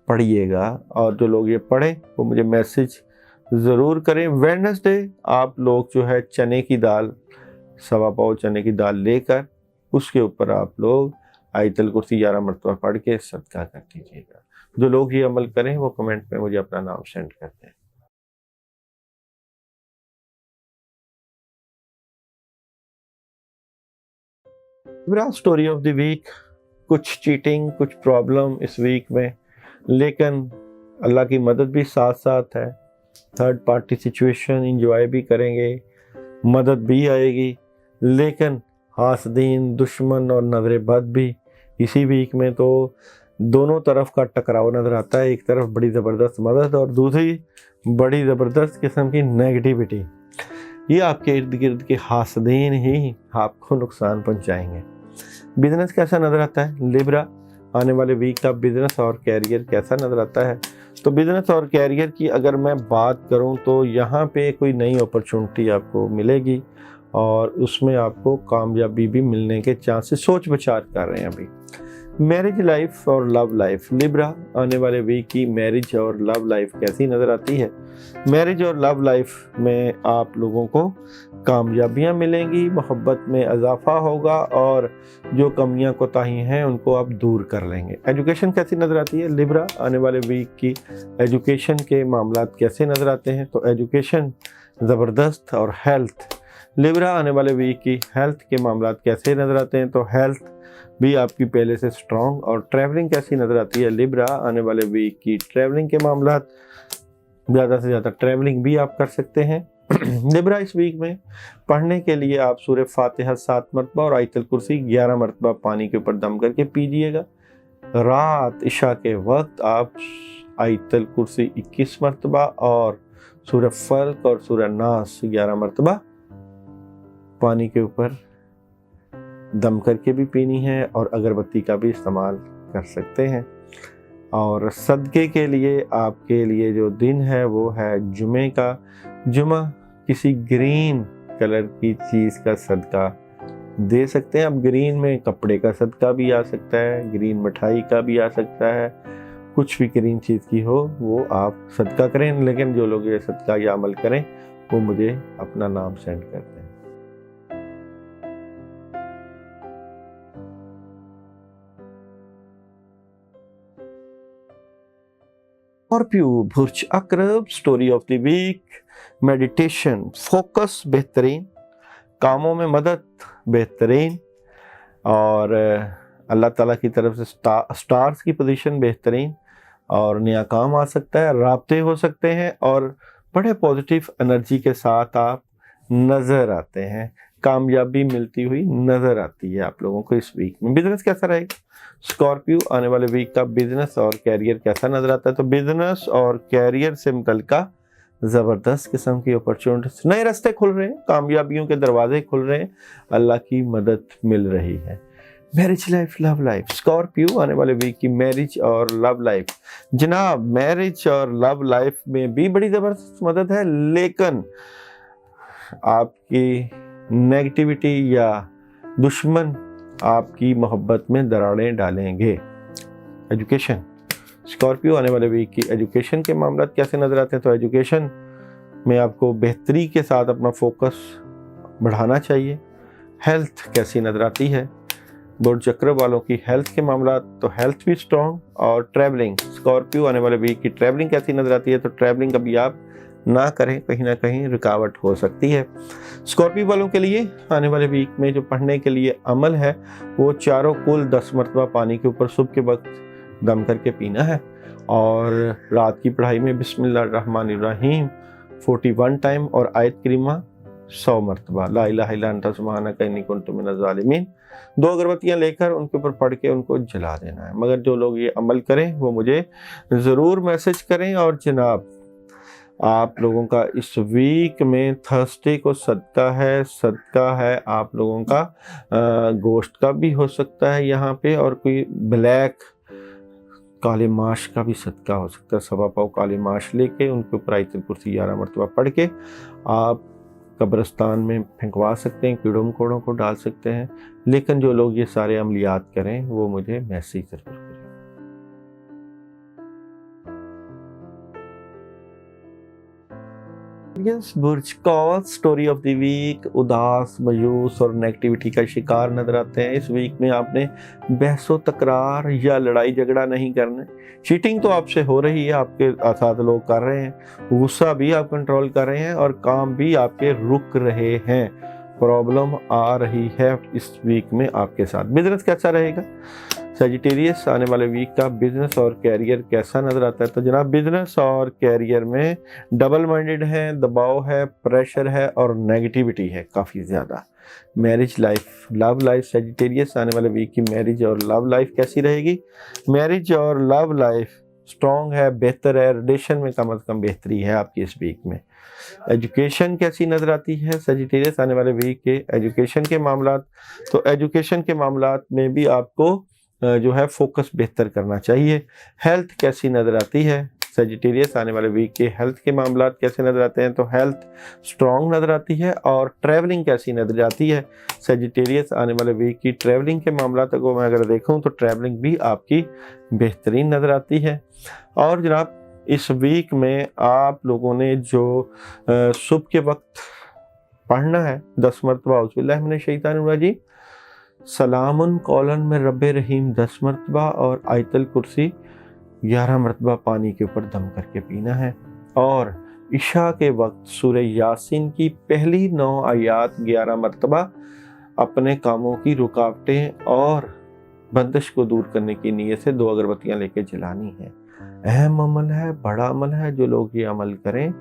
पढ़िएगा। और जो लोग ये पढ़ें वो मुझे मैसेज ज़रूर करें। वेडनेसडे आप लोग जो है चने की दाल, सवा पाव चने की दाल लेकर उसके ऊपर आप लोग आयतल कुर्सी 11 मरतबा पढ़ के सदका कर दीजिएगा। जो लोग ये अमल करें वो कमेंट में मुझे अपना नाम सेंड कर दें। मेरा स्टोरी ऑफ द वीक, कुछ चीटिंग, कुछ प्रॉब्लम इस वीक में, लेकिन अल्लाह की मदद भी साथ साथ है। थर्ड पार्टी सिचुएशन इंजॉय भी करेंगे, मदद भी आएगी, लेकिन हासदीन, दुश्मन और नजर बद भी इसी वीक में तो दोनों तरफ का टकराव नज़र आता है। एक तरफ बड़ी ज़बरदस्त मदद और दूसरी बड़ी ज़बरदस्त किस्म की नेगेटिविटी। ये आपके इर्द गिर्द के हासदीन ही आपको नुकसान पहुंचाएंगे। बिजनेस कैसा नज़र आता है लिब्रा? आने वाले वीक का बिजनेस और कैरियर कैसा नज़र आता है? तो बिजनेस और कैरियर की अगर मैं बात करूं तो यहाँ पे कोई नई अपॉर्चुनिटी आपको मिलेगी और उसमें आपको कामयाबी भी मिलने के चांसेस, सोच विचार कर रहे हैं अभी। मैरिज लाइफ और लव लाइफ, लिब्रा आने वाले वीक की मैरिज और लव लाइफ कैसी नज़र आती है? मैरिज और लव लाइफ में आप लोगों को कामयाबियां मिलेंगी, मोहब्बत में इजाफा होगा और जो कमियां कोताही हैं उनको आप दूर कर लेंगे। एजुकेशन कैसी नज़र आती है लिब्रा? आने वाले वीक की एजुकेशन के मामलात कैसे नज़र आते हैं? तो एजुकेशन ज़बरदस्त। और हेल्थ, लिब्रा आने वाले वीक की हेल्थ के मामलात कैसे नज़र आते हैं? तो हेल्थ भी आपकी पहले से स्ट्रॉन्ग। और ट्रैवलिंग कैसी नज़र आती है लिब्रा? आने वाले वीक की ट्रैवलिंग के मामलात, ज़्यादा से ज़्यादा ट्रैवलिंग भी आप कर सकते हैं। लिब्रा इस वीक में पढ़ने के लिए आप सूरह फातिहा 7 मरतबा और आयतल कुर्सी 11 मरतबा पानी के ऊपर दम करके पीजिएगा। रात इशा के वक्त आप आयतल कुर्सी 21 मरतबा और सूरह फल्क और सूरह नास 11 मरतबा पानी के ऊपर दम करके भी पीनी है और अगरबत्ती का भी इस्तेमाल कर सकते हैं। और सदक़े के लिए आपके लिए जो दिन है वो है जुमे का। जुमा किसी ग्रीन कलर की चीज़ का सदका दे सकते हैं। अब ग्रीन में कपड़े का सदका भी आ सकता है, ग्रीन मिठाई का भी आ सकता है, कुछ भी ग्रीन चीज़ की हो वो आप सदका करें। लेकिन जो लोग ये सदका या अमल करें वो मुझे अपना नाम सेंड कर दें। स्कॉर्पियो बुर्ज अकरब, story of the week, meditation, focus बेहतरीन, कामों में मदद बेहतरीन और अल्लाह ताला की तरफ से स्टार्स की पोजीशन बेहतरीन और नया काम आ सकता है, राब्ते हो सकते हैं और बड़े पॉजिटिव एनर्जी के साथ आप नज़र आते हैं। कामयाबी मिलती हुई नज़र आती है आप लोगों को इस वीक में। बिजनेस कैसा रहेगा स्कॉर्पियो? आने वाले वीक का बिजनेस और कैरियर कैसा नज़र आता है? तो बिजनेस और कैरियर से मुतल्लिका ज़बरदस्त किस्म की अपॉर्चुनिटीज, नए रास्ते खुल रहे हैं, कामयाबियों के दरवाजे खुल रहे हैं, अल्लाह की मदद मिल रही है। Marriage life, love life, Scorpio आने वाले वीक की मैरिज और लव लाइफ, जनाब मैरिज और लव लाइफ में भी बड़ी ज़बरदस्त मदद है, लेकिन आपकी नेगेटिविटी या दुश्मन आपकी मोहब्बत में दरारें डालेंगे। एजुकेशन, स्कॉर्पियो आने वाले वीक की एजुकेशन के मामला कैसे नज़र आते हैं? तो एजुकेशन में आपको बेहतरी के साथ अपना फोकस बढ़ाना चाहिए। हेल्थ कैसी नज़र आती है? बुर्ज चक्र वालों की हेल्थ के मामला, तो हेल्थ भी स्ट्रॉन्ग। और ट्रैवलिंग, स्कॉर्पियो आने वाले वीक की ट्रैवलिंग कैसी नज़र आती है? तो ट्रैवलिंग कभी आप ना करें, कहीं ना कहीं रुकावट हो सकती है। स्कॉर्पियो वालों के लिए आने वाले वीक में जो पढ़ने के लिए अमल है वो चारों कुल 10 मरतबा पानी के ऊपर सुबह के वक्त दम करके पीना है और रात की पढ़ाई में बिस्मिल्लाहिर्रहमानिर्रहीम 41 टाइम और आयत करीमा 100 मरतबा, ला इलाहा इल्ला अंता सुब्हानका इन्नी कुन्तु मिनज़ ज़ालिमीन, 2 अगरबत्तियाँ लेकर उनके ऊपर पढ़ के उनको जला देना है। मगर जो लोग ये अमल करें वो मुझे ज़रूर मैसेज करें। और जनाब आप लोगों का इस वीक में थर्सडे को सदका है आप लोगों का गोश्त का भी हो सकता है यहाँ पे, और कोई ब्लैक काले माश का भी सदका हो सकता है। सवा पाव काले माश लेके उनके ऊपर आयतुल कुर्सी 11 मरतबा पढ़ के आप कब्रिस्तान में फेंकवा सकते हैं, कीड़ों मकोड़ों को डाल सकते हैं। लेकिन जो लोग ये सारे अमलियात करें वो मुझे मैसेज ज़रूर करें। बुर्ज कौल स्टोरी ऑफ द वीक, उदास, मायूस और नेगेटिविटी का शिकार नजर आते हैं। इस वीक में आपने बहसो तकरार या लड़ाई झगड़ा नहीं करना। चीटिंग तो आपसे हो रही है, आपके साथ लोग कर रहे हैं, गुस्सा भी आप कंट्रोल कर रहे हैं और काम भी आपके रुक रहे हैं। प्रॉब्लम आ रही है इस वीक में आपके साथ। बिजनेस कैसा रहेगा सजिटेरियस, आने वाले वीक का बिजनेस और कैरियर कैसा नजर आता है? तो जनाब बिजनेस और कैरियर में डबल माइंडेड है, दबाव है, प्रेशर है और नेगेटिविटी है काफ़ी ज़्यादा। Marriage life, love life, Sagittarius आने वाले वीक की मैरिज और लव लाइफ कैसी रहेगी? मैरिज और लव लाइफ स्ट्रॉन्ग है, बेहतर है, रिलेशन में कम से कम बेहतरी है आपकी इस वीक में। एजुकेशन कैसी नज़र आती है सजिटेरियस आने वाले वीक के एजुकेशन के मामलात? तो एजुकेशन के मामलात में भी आपको जो है फोकस बेहतर करना चाहिए। हेल्थ कैसी नज़र आती है सजिटेरियस आने वाले वीक के हेल्थ के मामलात कैसे नज़र आते हैं? तो हेल्थ स्ट्रॉन्ग नज़र आती है। और ट्रैवलिंग कैसी नज़र आती है सजिटेरियस आने वाले वीक की? ट्रैवलिंग के मामलात को मैं अगर देखूं तो ट्रैवलिंग भी आपकी बेहतरीन नज़र आती है। और जनाब इस वीक में आप लोगों ने जो सुबह के वक्त पढ़ना है 10 मरतबा औज़ुबिल्लाहि मिनश शैतानिर रजीम, सलामुन कौलन में रब्बे रहीम 10 मरतबा और आयतुल कुर्सी 11 मरतबा पानी के ऊपर दम करके पीना है। और इशा के वक्त सूरह यासीन की पहली 9 आयात 11 मरतबा अपने कामों की रुकावटें और बंदिश को दूर करने की नीयत से 2 अगरबत्तियां लेके जलानी है। अहम अमल है, बड़ा अमल है। जो लोग ये अमल करें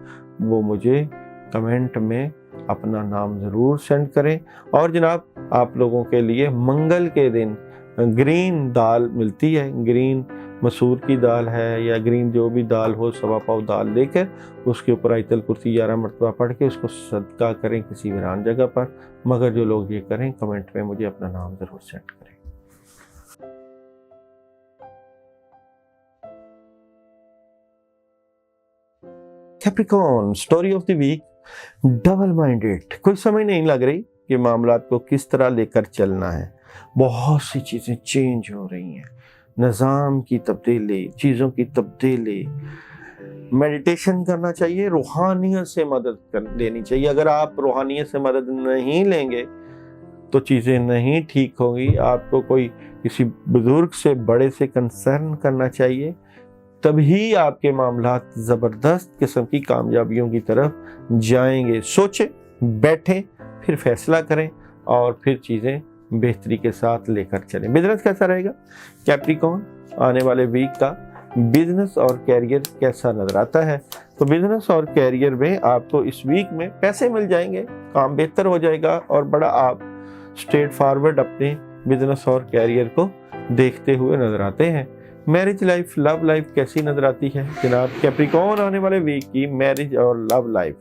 वो मुझे कमेंट में अपना नाम ज़रूर सेंड करें। और जनाब आप लोगों के लिए मंगल के दिन ग्रीन दाल मिलती है, ग्रीन मसूर की दाल है या ग्रीन जो भी दाल हो, सवा पाव दाल लेकर उसके ऊपर आयतुल कुर्सी 11 मरतबा पढ़ के उसको सदका करें किसी वीरान जगह पर। मगर जो लोग ये करें कमेंट में मुझे अपना नाम ज़रूर सेंड करें। Capricorn story of the week, double minded. कोई समझ नहीं लग रही कि मामलात को किस तरह लेकर चलना है। बहुत सी चीज़ें चेंज हो रही हैं, निज़ाम की तब्दीली, चीज़ों की तब्दीली। मेडिटेशन करना चाहिए, रूहानियत से मदद लेनी चाहिए। अगर आप रूहानियत से मदद नहीं लेंगे तो चीज़ें नहीं ठीक होंगी। आपको कोई किसी बुजुर्ग से, बड़े से कंसर्न करना चाहिए, तभी आपके मामलात ज़बरदस्त किस्म की कामयाबियों की तरफ जाएंगे। सोचें, बैठें, फिर फैसला करें और फिर चीज़ें बेहतरी के साथ लेकर चलें। बिजनेस कैसा रहेगा कैप्रिकॉर्न आने वाले वीक का? बिजनेस और कैरियर कैसा नजर आता है? तो बिजनेस और कैरियर में आपको इस वीक में पैसे मिल जाएंगे, काम बेहतर हो जाएगा और बड़ा आप स्ट्रेट फॉरवर्ड अपने बिजनेस और कैरियर को देखते हुए नजर आते हैं। मैरिज लाइफ, लव लाइफ कैसी नजर आती है जनाब कैप्रिकॉर्न आने वाले वीक की? मैरिज और लव लाइफ,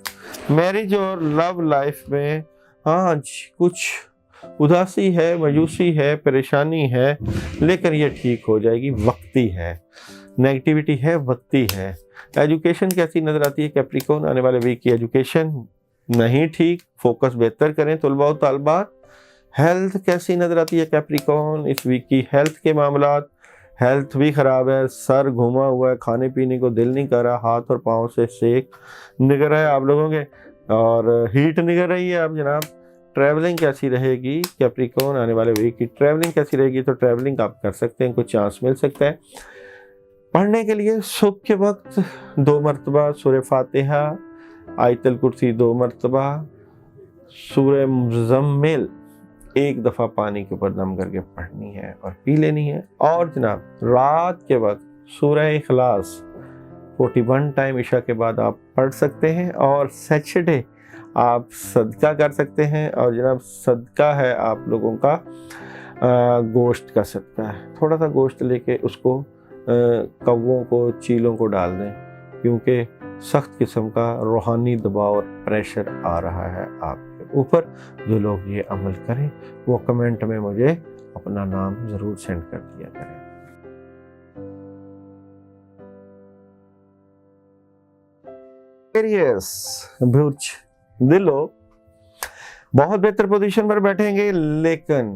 मैरिज और लव लाइफ में आज कुछ उदासी है, मायूसी है, परेशानी है, लेकिन ये ठीक हो जाएगी, वक्ती है। नेगेटिविटी है, वक्ती है। एजुकेशन कैसी नजर आती है कैप्रिकॉर्न आने वाले वीक की? एजुकेशन नहीं ठीक, फोकस बेहतर करें तलबा और तालबात। हेल्थ कैसी नजर आती है कैप्रिकॉर्न इस वीक की? हेल्थ के मामलात, हेल्थ भी ख़राब है, सर घुमा हुआ है, खाने पीने को दिल नहीं कर रहा, हाथ और पाँव से सेक निकल रहा है आप लोगों के और हीट निकल रही है। अब जनाब ट्रैवलिंग कैसी रहेगी कैप्रिकॉर्न आने वाले वीक की? ट्रैवलिंग कैसी रहेगी? तो ट्रैवलिंग आप कर सकते हैं, कुछ चांस मिल सकता है। पढ़ने के लिए सुबह के वक्त 2 मरतबा सूरह फातिहा, आयतुल कुर्सी 2 मरतबा, सूरह मुज़म्मिल 1 दफ़ा पानी के ऊपर दम करके पढ़नी है और पी लेनी है। और जनाब रात के वक्त सूरह इखलास 41 टाइम इशा के बाद आप पढ़ सकते हैं। और सैटरडे आप सदका कर सकते हैं। और जनाब सदका है आप लोगों का गोश्त का सदका है। थोड़ा सा गोश्त लेके उसको कौवों को, चीलों को डाल दें, क्योंकि सख्त किस्म का रूहानी दबाव और प्रेशर आ रहा है आपके ऊपर। जो लोग ये अमल करें वो कमेंट में मुझे अपना नाम ज़रूर सेंड कर दिया करें। एक्वेरियस बुर्ज दिलो बहुत बेहतर पोजीशन पर बैठेंगे, लेकिन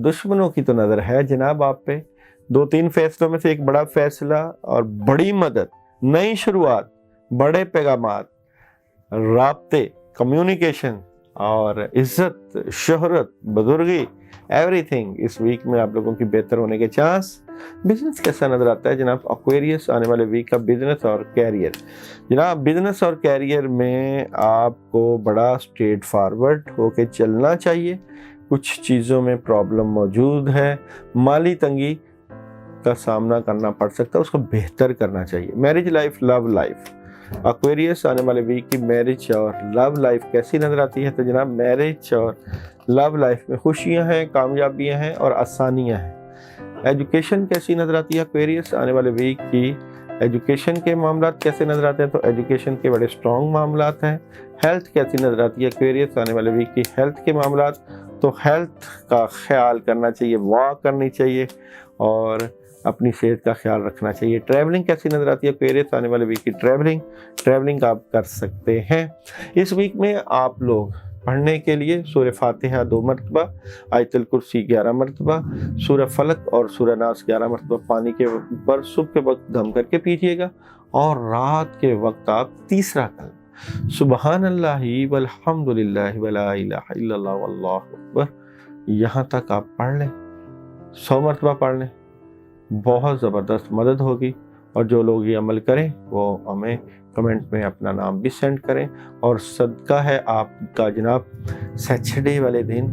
दुश्मनों की तो नजर है जनाब आप पे। 2-3 फैसलों में से एक बड़ा फैसला और बड़ी मदद, नई शुरुआत, बड़े पैगामात, राब्ते, कम्युनिकेशन और इज्जत, शोहरत, बुजुर्गी, एवरीथिंग इस वीक में आप लोगों की बेहतर होने के चांस। बिजनेस कैसा नजर आता है जनाब एक्वेरियस आने वाले वीक का बिजनेस और कैरियर? जनाब बिजनेस और कैरियर में आपको बड़ा स्ट्रेट फॉरवर्ड होके चलना चाहिए। कुछ चीज़ों में प्रॉब्लम मौजूद है, माली तंगी का सामना करना पड़ सकता है, उसको बेहतर करना चाहिए। Marriage life, love life, Aquarius आने वाले वीक की मैरिज और लव लाइफ कैसी नजर आती है? तो जनाब मैरिज और लव लाइफ में खुशियां हैं, कामयाबियां हैं और आसानियां हैं। एजुकेशन कैसी नजर आती है एक्वेरियस आने वाले वीक की? एजुकेशन के मामलात कैसे नजर आते हैं? तो एजुकेशन के बड़े स्ट्रॉन्ग मामलात हैं। हेल्थ कैसी नजर आती है एक्वेरियस आने वाले वीक की? हेल्थ के मामलात, तो हेल्थ का ख्याल करना चाहिए, वॉक करनी चाहिए और अपनी सेहत का ख्याल रखना चाहिए। ट्रैवलिंग कैसी नजर आती है एक्वेरियस आने वाले वीक की? ट्रैवलिंग आप कर सकते हैं। इस वीक में आप लोग पढ़ने के लिए सूरह फातिहा 2 मरतबा, आयतुल कुर्सी 11 मरतबा, सूरह फलक और सूरह नास 11 मरतबा पानी के ऊपर सुबह के वक्त दम करके पीजिएगा और रात के वक्त आप तीसरा कलमा सुबहान अल्लाहि वल्हम्दुलिल्लाहि वला इलाहा इल्लल्लाह वल्लाहु अकबर यहाँ तक आप पढ़ लें, 100 मरतबा पढ़ लें, बहुत ज़बरदस्त मदद होगी। और जो लोग ये अमल करें वो हमें कमेंट में अपना नाम भी सेंड करें। और सदका है आपका जनाब सैटरडे वाले दिन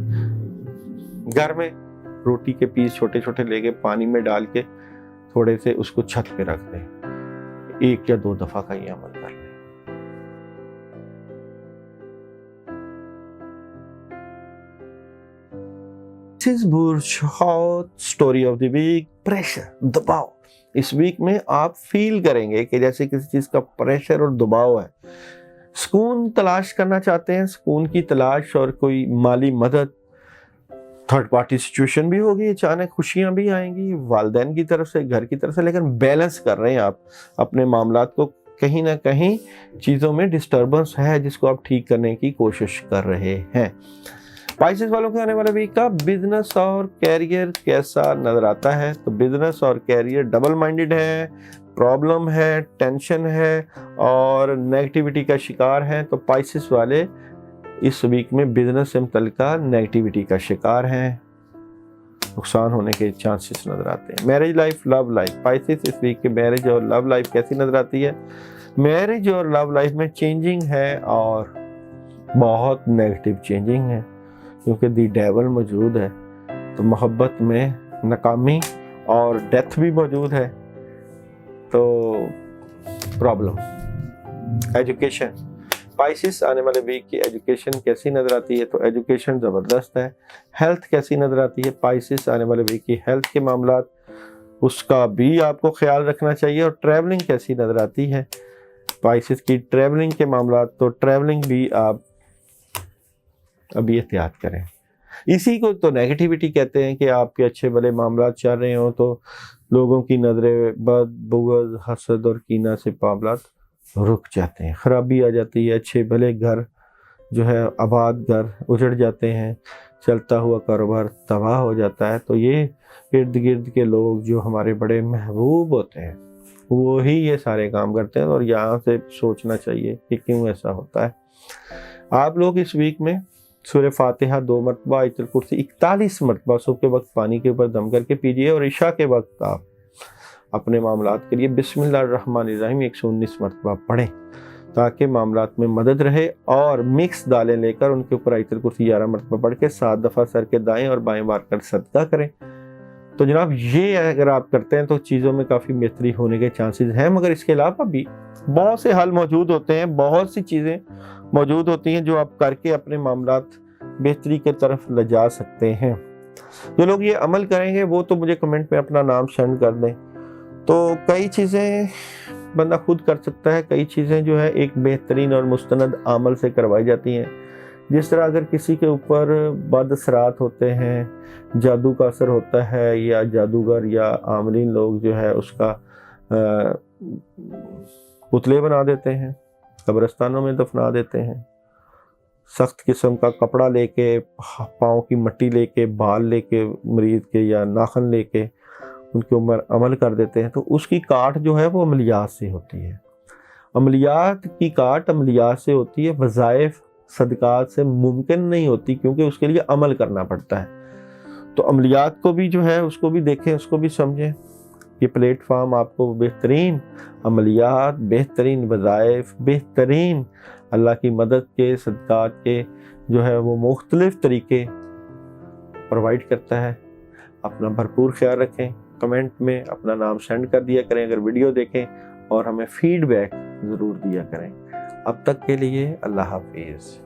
घर में रोटी के पीस छोटे छोटे लेके पानी में डाल के थोड़े से उसको छत पे रख दें, 1 या 2 दफ़ा का ये अमल कर लें। Hot story of the week, pressure, दबाव। इस वीक में आप फील करेंगे कि जैसे किसी चीज का प्रेशर और दबाव है। सुकून तलाश करना चाहते हैं, सुकून की तलाश और कोई माली मदद, थर्ड पार्टी सिचुएशन भी होगी, अचानक खुशियां भी आएंगी वालिदैन की तरफ से, घर की तरफ से, लेकिन बैलेंस कर रहे हैं आप अपने मामलात को। कहीं ना कहीं चीज़ों में डिस्टर्बेंस है जिसको आप ठीक करने की कोशिश कर रहे हैं। स्पाइसेस वालों के आने वाले वीक का बिजनेस और कैरियर कैसा नजर आता है? तो बिजनेस और कैरियर डबल माइंडेड है, प्रॉब्लम है, टेंशन है और नेगेटिविटी का शिकार है। तो स्पाइसेस वाले इस वीक में बिजनेस से मुतल्लिका नेगेटिविटी का शिकार हैं, नुकसान होने के चांसेस नजर आते हैं। Marriage life, love life, spices इस वीक के मैरिज और लव लाइफ कैसी नजर आती है? मैरिज और लव लाइफ में चेंजिंग है और बहुत नेगेटिव चेंजिंग है, क्योंकि दी डेवल मौजूद है। तो मोहब्बत में नाकामी और डेथ भी मौजूद है, तो प्रॉब्लम। एजुकेशन, स्पाइसेस आने वाले वीक की एजुकेशन कैसी नजर आती है? तो एजुकेशन ज़बरदस्त है। हेल्थ कैसी नजर आती है? स्पाइसेस आने वाले वीक की हेल्थ के मामलात, उसका भी आपको ख्याल रखना चाहिए। और ट्रैवलिंग कैसी नजर आती है? स्पाइसेस की ट्रैवलिंग के मामलात, तो ट्रैवलिंग भी आप अभी एहतियात करें। इसी को तो नेगेटिविटी कहते हैं कि आपके अच्छे भले मामलात चल रहे हो तो लोगों की नजरें बद, बुग़्ज़, हसद और कीना से मामलात रुक जाते हैं, खराबी आ जाती है, अच्छे भले घर जो है आबाद घर उजड़ जाते हैं, चलता हुआ कारोबार तबाह हो जाता है। तो ये इर्द गिर्द के लोग जो हमारे बड़े महबूब होते हैं वो ही ये सारे काम करते हैं, और यहाँ से सोचना चाहिए कि क्यों ऐसा होता है। आप लोग इस वीक में सूरह फातिहा 2 मरतबा, आयतुल कुर्सी 41 मरतबा सुबह के वक्त पानी के ऊपर दम करके पीजिए, और इशा के वक्त आप अपने मामलात के लिए बिस्मिल्लाहिर्रहमानिर्रहीम 119 मरतबा पढ़ें ताकि मामलात में मदद रहे। और मिक्स दालें लेकर उनके ऊपर आयतुल कुर्सी 11 मरतबा पढ़ के 7 दफ़ा सर के दाएं और बाएं बार कर सदका करें। तो जनाब ये अगर आप करते हैं तो चीज़ों में काफ़ी बेहतरी होने के चांसेस हैं। मगर इसके अलावा भी बहुत से हल मौजूद होते हैं, बहुत सी चीज़ें मौजूद होती हैं जो आप करके अपने मामलात बेहतरी की तरफ ले जा सकते हैं। जो लोग ये अमल करेंगे वो तो मुझे कमेंट में अपना नाम सेंड कर दें। तो कई चीज़ें बंदा खुद कर सकता है, कई चीज़ें जो है एक बेहतरीन और मुस्तनद अमल से करवाई जाती हैं। जिस तरह अगर किसी के ऊपर बद असरात होते हैं, जादू का असर होता है, या जादूगर या आमलीन लोग जो है उसका पुतले बना देते हैं, قبرستانوں میں دفنا دیتے ہیں، سخت قسم کا کپڑا لے کے، پاؤں کی مٹی لے کے، بال لے کے مریض کے یا ناخن لے کے ان کے اوپر عمل کر دیتے ہیں، تو اس کی کاٹ جو ہے وہ عملیات سے ہوتی ہے۔ عملیات کی کاٹ عملیات سے ہوتی ہے، وظائف صدقات سے ممکن نہیں ہوتی، کیونکہ اس کے لیے عمل کرنا پڑتا ہے۔ تو عملیات کو بھی جو ہے اس کو بھی دیکھیں، اس کو بھی سمجھیں۔ یہ پلیٹ فارم آپ کو بہترین عملیات، بہترین وظائف، بہترین اللہ کی مدد کے، صدقات کے جو ہے وہ مختلف طریقے پرووائڈ کرتا ہے۔ اپنا بھرپور خیال رکھیں، کمنٹ میں اپنا نام سینڈ کر دیا کریں اگر ویڈیو دیکھیں، اور ہمیں فیڈ بیک ضرور دیا کریں۔ اب تک کے لیے اللہ حافظ۔